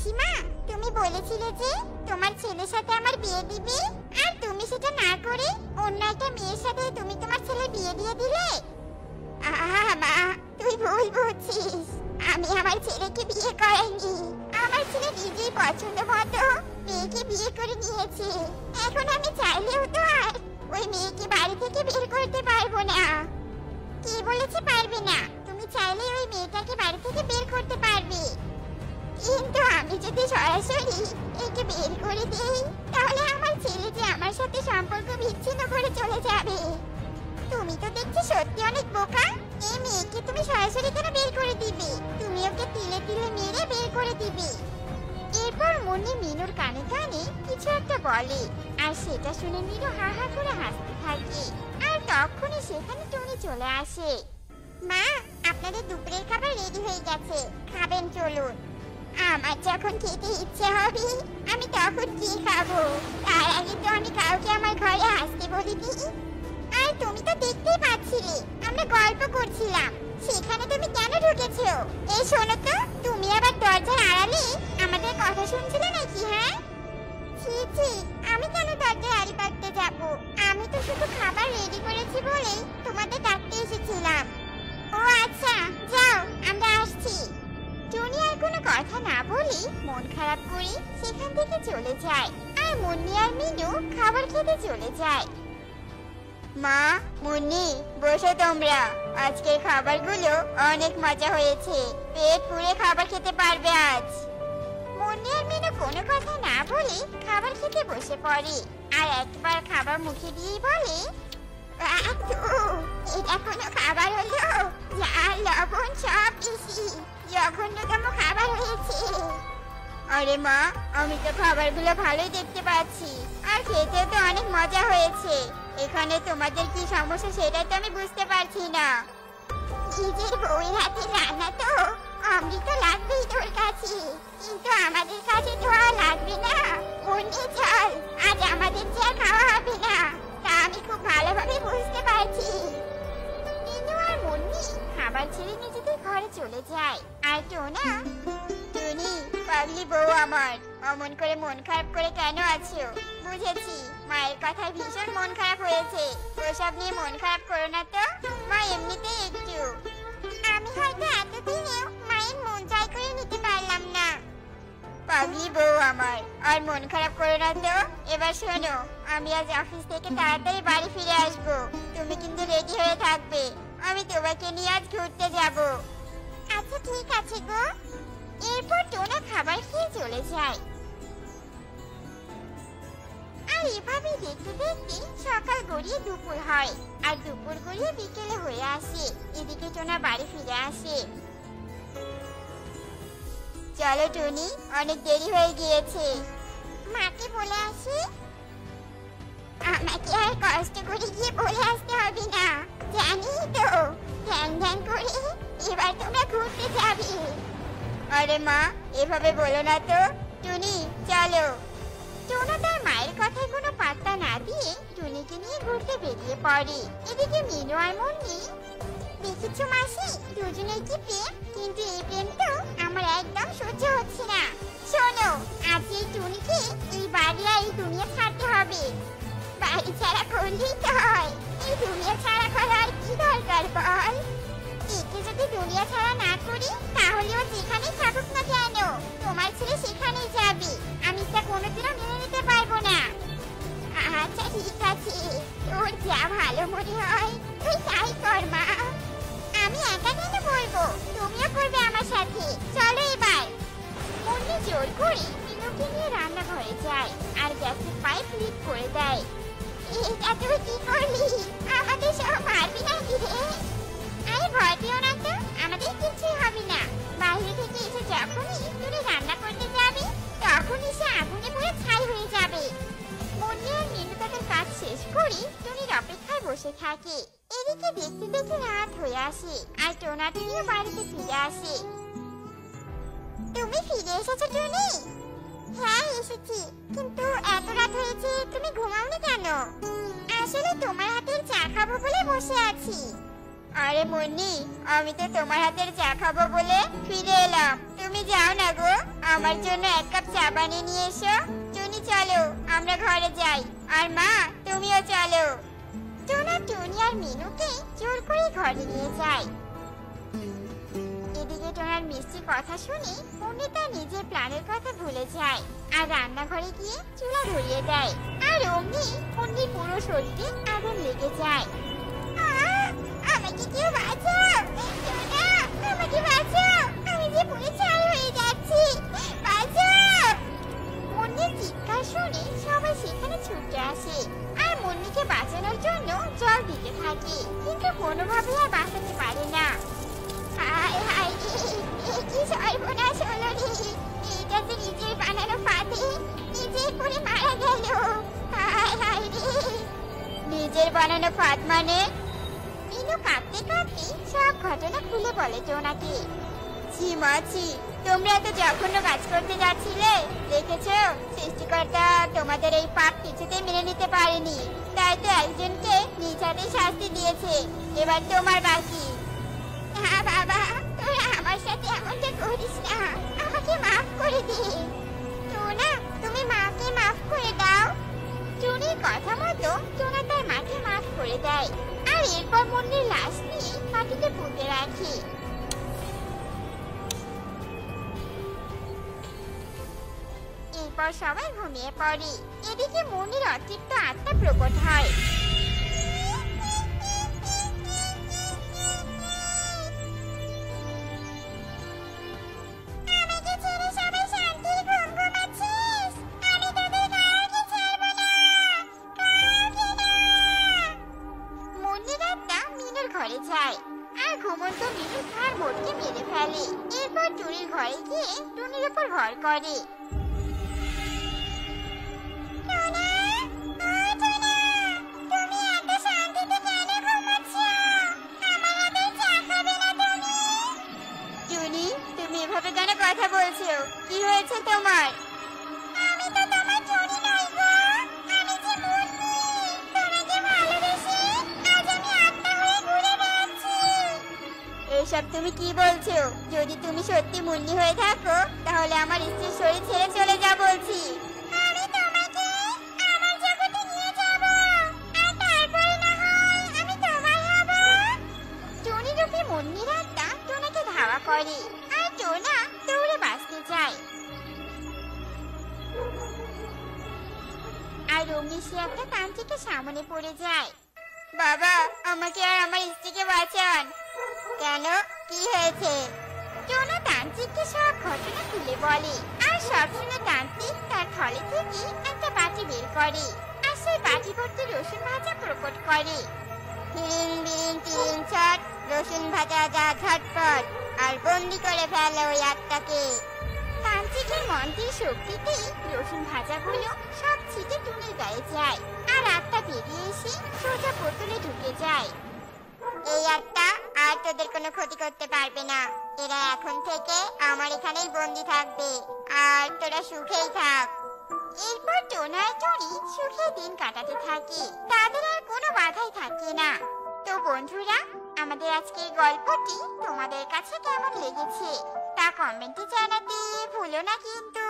মাসিমা, তুমি বলেছিলে যে তোমার ছেলের সাথে আমার বিয়ে দিবে, আর তুমি সেটা না করে অন্য একটা মেয়ের সাথে তুমি তোমার ছেলের বিয়ে দিয়ে দিলে। মা, তুই ভুল বুঝছিস। আমি আমার ছেলেকে বিয়ে করাইনি। আমার ছেলে নিজেই পছন্দ মতো মেয়েকে বিয়ে করে নিয়েছে। এখন আমি চাইলেও তো আর ওই মেয়েকে বাড়ি থেকে বের করতে পারবো না। কে বলেছে পারবে না? তুমি চাইলে ওই মেয়েটাকে বাড়ি থেকে বের করতে পারবে, কিন্তু আমি যদি সরাসরি একে বের করে দেই তাহলে আমার ছেলে যে আমার সাথে সম্পর্ক বিচ্ছিন্ন করে চলে যাবে। তুমি তো দেখছি সত্যি অনেক বোকা। এই মেয়েকে তুমি সরাসরি কেন বের করে দিবে? তুমি ওকে তিলে তিলে মেরে বের করে দিবে। এরপর মুন্নি মিনুর কানে কানে কিছু একটা বলে, আর সেটা শুনে মিনু হা হা করে হাসতে থাকে। আর তখনই সেখানে টুনি চলে আসে। মা, আপনাদের দুপুরের খাবার রেডি হয়ে গেছে, খাবেন চলুন। আমার যখন খেতে ইচ্ছে হবে আমি তখন কি খাবো? তার আগে তো আমি কাউকে আমার ঘরে আসতে বলিনি। আর তুমি তো দেখতেই পাচ্ছিলে আমরা গল্প করছিলাম, সেখানে তুমি কেন ঢুকেছো? এই শোনো তো, তুমি আবার দরজার আড়ালে আমাদের কথা শুনছিলে নাকি? হ্যাঁ, ছি ছি, আমি কেন দরজার আড়ি পাততে যাব? আমি তো শুধু খাবার রেডি করেছি বলেই তোমাদের ডাকতে এসেছিলাম। ও আচ্ছা, যাও, আমরা আসছি। টুনি আর কোনো কথা না বলে মন খারাপ করে সেখান থেকে চলে যায়, আর মুন্নি আর মিনু খাবার খেতে চলে যায়। মা, মুন্নি, বসো তোমরা। আজকের খাবারগুলো অনেক মজা হয়েছে, পেট পুরে খাবার খেতে পারবে আজ। মুন্নি আর মিনু কোনো কথা না বলে খাবার খেতে বসে পড়ে, আর একবার খাবার মুখে দিয়ে বলে, এটা কোনো খাবার হলো? ঝাল লবণ সব বেশি, জঘন্যতম খাবার হয়েছে। আরে মা, আমি তো খাবারগুলো ভালোই দেখতে পাচ্ছি, আর খেতে তো অনেক মজা হয়েছে। এখানে তোমাদের কি সমস্যা সেটা তো আমি বুঝতে পারছি না। নিজের বউয়ের হাতে রান্না তো অমৃত লাগবেই তোর কাছে, কিন্তু আমাদের কাছে তো আর লাগবে না। মুন্নি চল, আজ আমাদের যে আর খাওয়া হবে না, তা আমি খুব ভালোভাবে বুঝতে পারছি। মিনু আর মুন্নি খাবার ছেড়ে নিজেদের ঘরে চলে যায়। আর টোনা, টুনি, পাগলি বউ আমার, অমন করে মন খারাপ করে কেন আছো? বুঝেছি, মায়ের কথায় ভীষণ মন খারাপ হয়েছে। ওসব নিয়ে মন খারাপ করো না তো, মা এমনিতেই একটু। আমি হয়তো এতদিনেও মায়ের মন জয় করে নিতে পারলাম না। পাগলি বউ আমার, আর মন খারাপ করো না তো। এবার শোনো, আমি আজ অফিস থেকে তাড়াতাড়ি বাড়ি ফিরে আসবো। তুমি কিন্তু রেডি হয়ে থাকবে, আমি তোমাকে নিয়ে আজ ঘুরতে যাব। আচ্ছা ঠিক আছে গো। এরপর টোনা খাবার খেয়ে চলে যায়। আর এভাবে দেখতে দেখতে সকাল গড়িয়ে দুপুর হয়, আর দুপুর গড়িয়ে বিকেলে হয়ে আসে। এদিকে টোনা বাড়ি ফিরে আসে। চলো টুনি, অনেক দেরি হয়ে গিয়েছে। মাকে বলে আসি। আমাকে আর কষ্ট করে গিয়ে বলে আসতে হবে না, জানি তো। ধ্যান ধ্যান করে এবার তোমরা ঘুরতে যাবে। আরে মা, এভাবে বলো না তো। টুনি, চলো। টোনা তার মায়ের কথায় কোনো পাত্তা না দিয়ে টুনিকে নিয়ে ঘুরতে বেরিয়ে পড়ে। এদিকে মিনু আর মুন্নি, দেখেছো মাসি, দুজনেই কি প্রেম, কিন্তু এই প্রেম তো আমার একদম সহ্য হচ্ছে না। শোনো, আজ এই টুনিকে এই বাড়ি আর এই দুনিয়া ছাড়তে হবে। বাড়ি ছাড়া করলেই তো হয়, এই দুনিয়া ছাড়া করার কি দরকার বল? একে যদি দুনিয়া ছাড়া না করি তাহলে ও যেখানেই থাকুক না কেন তোমার ছেলে সেখানেই যাবে। আমি তা কোনোদিনও মেনে নিতে পারবো না। আচ্ছা ঠিক আছে, তোর যা ভালো মনে হয় তুই তাই কর মা। আমি একা কেন বলবো, তুমিও করবে আমার সাথে। চলো এবার। মুন্নি জোর করে মিনুকে নিয়ে রান্নাঘরে যায়, আর গ্যাসের পাইপ লিক করে দেয়। এটা তুই কি করলি? আমাদের সব মারবি নাকি রে? আরে ভয় পেও না তো, আমাদের কিছুই হবে না। বাইরে থেকে এসে যখনই তুই রান্না করতে যাবি তখনই সে আগুনে পুড়ে ছাই হয়ে যাবে। মুন্নি আর মিনু তাদের কাজ শেষ করে টুনির অপেক্ষায় বসে থাকে। এদিকে দেখতে দেখতে রাত হয়ে আসে, আর টোনা টুনিও বাড়িতে ফিরে আসে। তুমি ফিরে এসেছো টুনি? হ্যাঁ এসেছি, কিন্তু এত রাত হয়েছে তুমি ঘুমাওনি কেন? আসলে তোমার হাতের চা খাবো বলে বসে আছি। আরে মুন্নি, আমি তো তোমার হাতের চা খাবো বলে ফিরে এলাম। তুমি যাও না গো, আমার জন্য এক কাপ চা বানিয়ে নিয়ে এসো। টুনি চলো আমরা ঘরে যাই, আর মা তুমিও চলো। টোনা টুনি আর মিনুকে জোর করে ঘরে নিয়ে যায়। এদিকে টোনার মিষ্টি কথা শুনে মুন্নি তার নিজের প্ল্যানের কথা ভুলে যায় আর রান্নাঘরে গিয়ে চুলা ধরিয়ে দেয়। আর অমনি মুন্নির পুরো শরীরে আগুন লেগে যায়। আমাকে কেউ বাঁচাও, টোনা আমাকে বাঁচাও, আমি যে পুরো ছাই হয়ে যাচ্ছি, বাঁচাও। মুন্নির চিৎকার শুনে সবাই সেখানে ছুটে আসে আর মুন্নিকে বাঁচানোর জন্য জল দিতে থাকে, কিন্তু কোনোভাবেই আর বাঁচাতে পারে না। হায় হায় রে, কি সর্বনাশ হলো রে, এটা যে নিজের বানানো ফাঁদে নিজেই পড়ে মারা গেল। হায় হায় রে, নিজের বানানো ফাঁদ মানে? মিনু কাঁদতে কাঁদতে সব ঘটনা খুলে বলে টোনাকে। ছি মাছি, তোমরা তো জঘন্য কাজ করতে যাচ্ছিলে, দেখেছো সৃষ্টিকর্তা তোমাদের এই পাপ কিছুতেই মেনে নিতে পারেনি, তাই তো একজনকে নিজ হাতে শাস্তি দিয়েছে, এবার তোমার বাকি। না বাবা, তোরা আমার সাথে এমনটা করিস না, আমাকে মাফ করে দে। টোনা তুমি মাকে মাফ করে দাও। টুনির কথা মতো টোনা তার মাকে মাফ করে দেয় আর এরপর মুন্নির লাশ নিয়ে মাটিতে পুঁতে রাখে। এরপর সবাই ঘুমিয়ে পড়ে। এদিকে মুন্নির অতৃপ্ত আত্মা প্রকট হয়। ঘরে যায় আর ঘুমন্ত মিনুর ঘাড় মোটকে মেরে ফেলে। এরপর টুনির ঘরে গিয়ে টুনির উপর ভর করে। টুনি তুমি এভাবে কেন কথা বলছো, কি হয়েছে তোমার? আমি তো তোমার টুনি নই গো, আমি যে মুন্নি, তোমাকে ভালোবেসে আজ আমি আত্মা হয়ে ঘুরে বেড়াচ্ছি। এসব তুমি কি বলছো? যদি তুমি সত্যি মুন্নি হয়ে থাকো তাহলে আমার স্ত্রীর শরীর ছেড়ে চলে যা বলছি। আমি তোমাকে আমার জগতে নিয়ে যাব, আর তারপরে না হয় আমি তোমার হব। টুনি রূপী মুন্নির আত্মা টোনাকে ধাওয়া করে আর টোনা দৌড়ে বাঁচতে যায়। আর অমনি সে একটা তান্ত্রিকের সামনে পড়ে যায়। বাবা আমাকে আর আমার স্ত্রীকে বাঁচান। কেন, কি হয়েছে? টোনা তান্ত্রিককে সব ঘটনা খুলে বলে আর সব শুনে তান্ত্রিক তার থলে থেকে একটা বাটি বের করে আর সেই বাটি ভর্তি রসুন ভাজা প্রকট করে। হিং বিং তিন ছট, রসুন ভাজা যা ঝটপট, আর বন্দি করে ফেলে ওই আত্মাকে। তান্ত্রিকের মন্ত্রের শক্তিতে রসুন ভাজাগুলো সব ছিটে টুনির গায়ে যায় আর আত্মা বেরিয়ে এসে সোজা বোতলে ঢুকে যায়। এই আত্মা আর তোদের কোনো ক্ষতি করতে পারবে না, এরা এখন থেকে আমার এখানেই বন্দি থাকবে, আর তোরা সুখেই থাক। এরপর টোনা আর টুনি সুখে দিন কাটাতে থাকে, তাদের আর কোনো বাধাই থাকে না। তো বন্ধুরা, আমাদের আজকের গল্পটি তোমাদের কাছে কেমন লেগেছে তা কমেন্টে জানাতে ভুলো না কিন্তু।